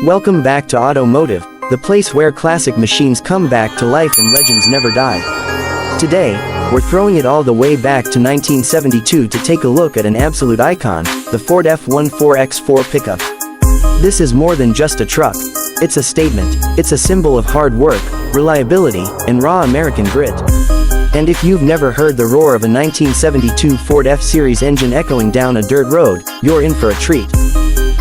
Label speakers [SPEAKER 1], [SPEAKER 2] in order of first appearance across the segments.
[SPEAKER 1] Welcome back to Automotive, the place where classic machines come back to life and legends never die. Today, we're throwing it all the way back to 1972 to take a look at an absolute icon, the Ford F-1 4x4 pickup. This is more than just a truck. It's a statement, it's a symbol of hard work, reliability, and raw American grit. And if you've never heard the roar of a 1972 Ford F-Series engine echoing down a dirt road, you're in for a treat.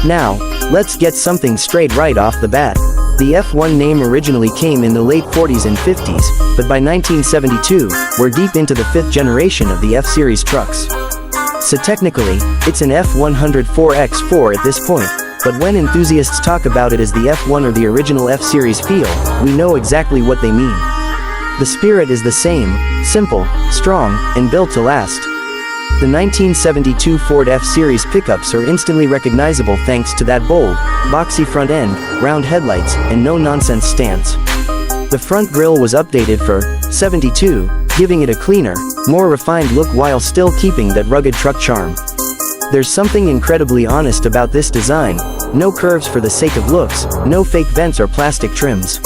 [SPEAKER 1] Now, let's get something straight right off the bat. The F-1 name originally came in the late 40s and 50s, but by 1972, we're deep into the fifth generation of the F-Series trucks. So technically, it's an F-100 4x4 at this point, but when enthusiasts talk about it as the F-1 or the original F-Series feel, we know exactly what they mean. The spirit is the same, simple, strong, and built to last. The 1972 Ford F-Series pickups are instantly recognizable thanks to that bold, boxy front end, round headlights, and no-nonsense stance. The front grille was updated for 72, giving it a cleaner, more refined look while still keeping that rugged truck charm. There's something incredibly honest about this design, no curves for the sake of looks, no fake vents or plastic trims.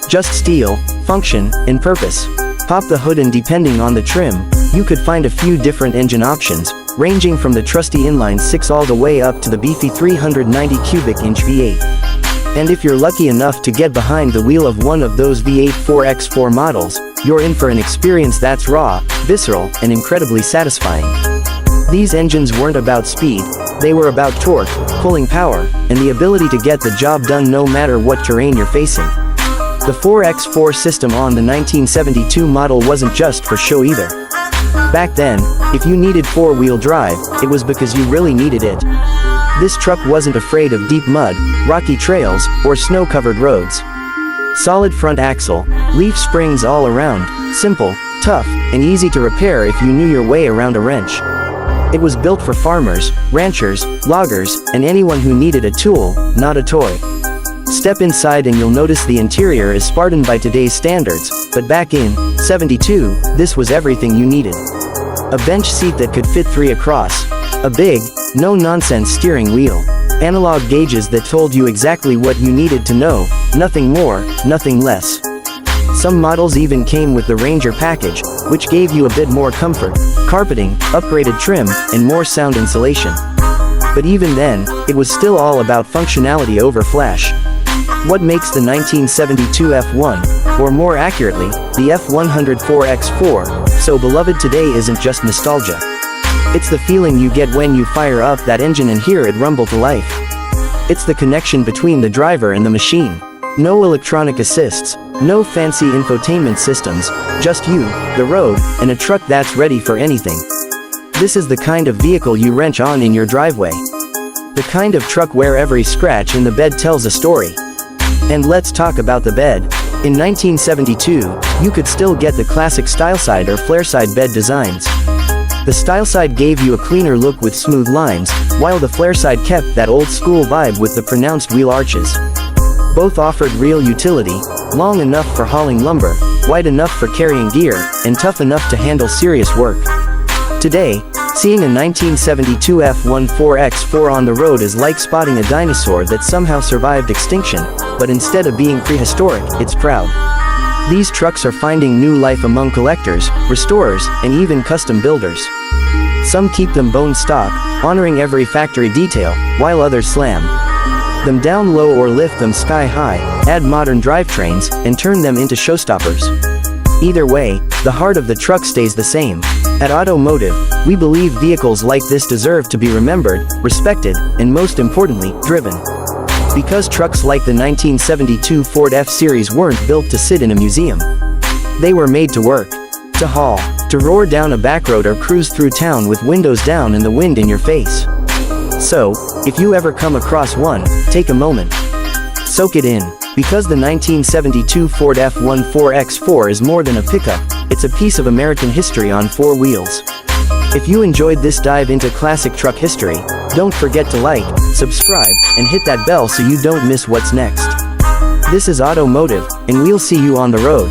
[SPEAKER 1] Just steel, function, and purpose. Pop the hood and depending on the trim, you could find a few different engine options, ranging from the trusty inline 6 all the way up to the beefy 390 cubic inch V8. And if you're lucky enough to get behind the wheel of one of those V8 4x4 models, you're in for an experience that's raw, visceral, and incredibly satisfying. These engines weren't about speed, they were about torque, pulling power, and the ability to get the job done no matter what terrain you're facing. The 4x4 system on the 1972 model wasn't just for show either. Back then, if you needed four-wheel drive, it was because you really needed it. This truck wasn't afraid of deep mud, rocky trails, or snow-covered roads. Solid front axle, leaf springs all around, simple, tough, and easy to repair if you knew your way around a wrench. It was built for farmers, ranchers, loggers, and anyone who needed a tool, not a toy. Step inside and you'll notice the interior is Spartan by today's standards, but back in 72, this was everything you needed. A bench seat that could fit 3 across. A big, no-nonsense steering wheel. Analog gauges that told you exactly what you needed to know, nothing more, nothing less. Some models even came with the Ranger package, which gave you a bit more comfort, carpeting, upgraded trim, and more sound insulation. But even then, it was still all about functionality over flash. What makes the 1972 F-1, or more accurately, the F-100 4x4, so beloved today isn't just nostalgia. It's the feeling you get when you fire up that engine and hear it rumble to life. It's the connection between the driver and the machine. No electronic assists, no fancy infotainment systems, just you, the road, and a truck that's ready for anything. This is the kind of vehicle you wrench on in your driveway. The kind of truck where every scratch in the bed tells a story. And let's talk about the bed. In 1972, you could still get the classic styleside or flareside bed designs. The styleside gave you a cleaner look with smooth lines, while the flareside kept that old-school vibe with the pronounced wheel arches. Both offered real utility, long enough for hauling lumber, wide enough for carrying gear, and tough enough to handle serious work. Today, seeing a 1972 F-1 4x4 on the road is like spotting a dinosaur that somehow survived extinction, but instead of being prehistoric, it's proud. These trucks are finding new life among collectors, restorers, and even custom builders. Some keep them bone stock, honoring every factory detail, while others slam them down low or lift them sky high, add modern drivetrains, and turn them into showstoppers. Either way, the heart of the truck stays the same. At Automotive, we believe vehicles like this deserve to be remembered, respected, and most importantly, driven. Because trucks like the 1972 Ford F-Series weren't built to sit in a museum. They were made to work, to haul, to roar down a back road or cruise through town with windows down and the wind in your face. So, if you ever come across one, take a moment. Soak it in. Because the 1972 Ford F-1 4x4 is more than a pickup, it's a piece of American history on 4 wheels. If you enjoyed this dive into classic truck history, don't forget to like, subscribe, and hit that bell so you don't miss what's next. This is Automotive, and we'll see you on the road.